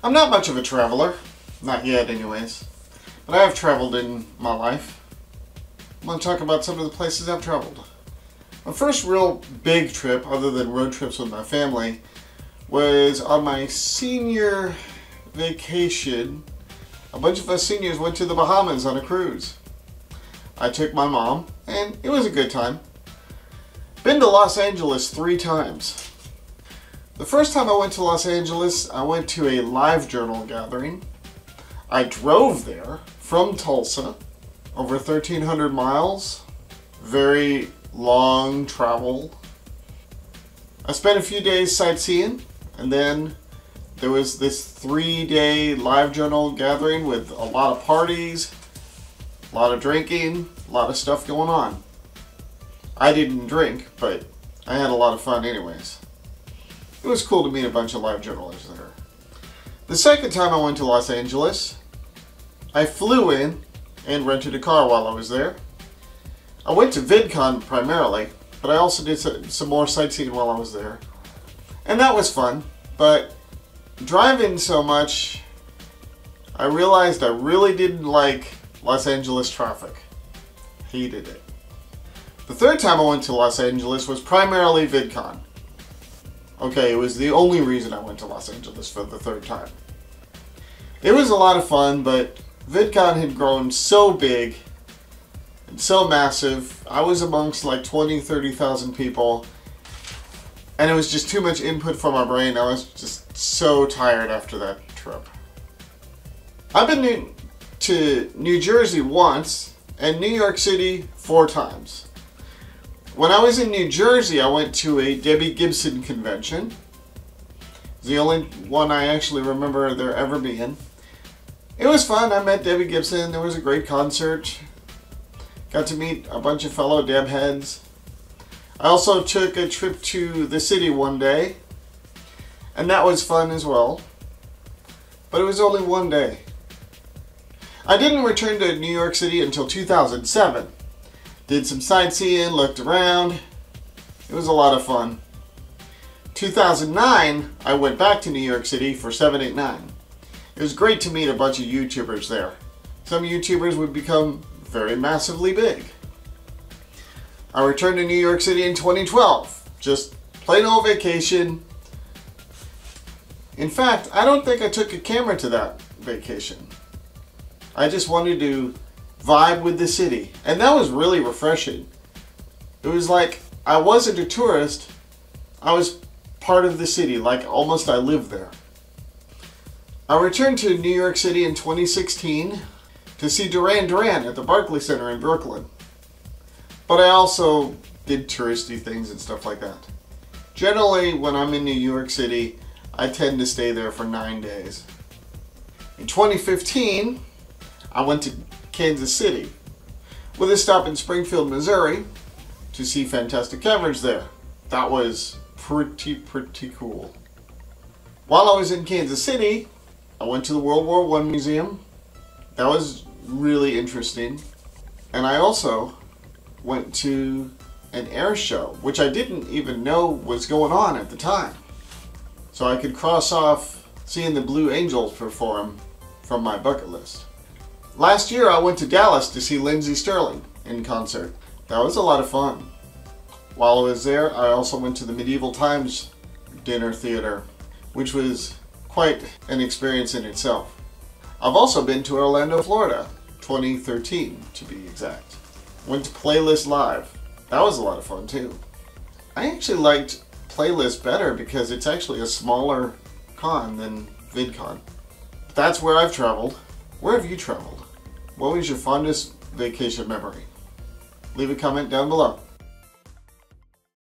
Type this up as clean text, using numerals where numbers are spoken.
I'm not much of a traveler. Not yet, anyways. But I have traveled in my life. I want to talk about some of the places I've traveled. My first real big trip, other than road trips with my family, was on my senior vacation. A bunch of us seniors went to the Bahamas on a cruise. I took my mom, and it was a good time. Been to Los Angeles 3 times. The first time I went to Los Angeles, I went to a LiveJournal gathering. I drove there from Tulsa, over 1,300 miles. Very long travel. I spent a few days sightseeing, and then there was this 3-day LiveJournal gathering with a lot of parties, a lot of drinking, a lot of stuff going on. I didn't drink, but I had a lot of fun anyways. It was cool to meet a bunch of LiveJournalers there. The second time I went to Los Angeles, I flew in and rented a car while I was there. I went to VidCon primarily, but I also did some more sightseeing while I was there. And that was fun, but driving so much, I realized I really didn't like Los Angeles traffic. Hated it. The third time I went to Los Angeles was primarily VidCon. Okay, it was the only reason I went to Los Angeles for the third time. It was a lot of fun, but VidCon had grown so big and so massive. I was amongst like 30,000 people, and it was just too much input for my brain. I was just so tired after that trip. I've been to New Jersey once and New York City 4 times. When I was in New Jersey, I went to a Debbie Gibson convention. It's the only one I actually remember there ever being. It was fun. I met Debbie Gibson. There was a great concert. Got to meet a bunch of fellow Deb heads. I also took a trip to the city one day, and that was fun as well. But it was only one day. I didn't return to New York City until 2007. Did some sightseeing, looked around. It was a lot of fun. 2009, I went back to New York City for 789. It was great to meet a bunch of YouTubers there. Some YouTubers would become very massively big. I returned to New York City in 2012. Just plain old vacation. In fact, I don't think I took a camera to that vacation. I just wanted to vibe with the city, and that was really refreshing. It was like I wasn't a tourist, I was part of the city, like almost I lived there. I returned to New York City in 2016 to see Duran Duran at the Barclays Center in Brooklyn. But I also did touristy things and stuff like that. Generally, when I'm in New York City, I tend to stay there for 9 days. In 2015, I went to Kansas City with a stop in Springfield, Missouri to see fantastic coverage there. That was pretty cool. While I was in Kansas City, I went to the World War I Museum. That was really interesting. And I also went to an air show, which I didn't even know was going on at the time. So I could cross off seeing the Blue Angels perform from my bucket list. Last year I went to Dallas to see Lindsey Sterling in concert. That was a lot of fun. While I was there, I also went to the Medieval Times dinner theater, which was quite an experience in itself. I've also been to Orlando, Florida, 2013 to be exact. Went to Playlist Live. That was a lot of fun too. I actually liked Playlist better because it's actually a smaller con than VidCon. That's where I've traveled. Where have you traveled? What was your fondest vacation memory? Leave a comment down below.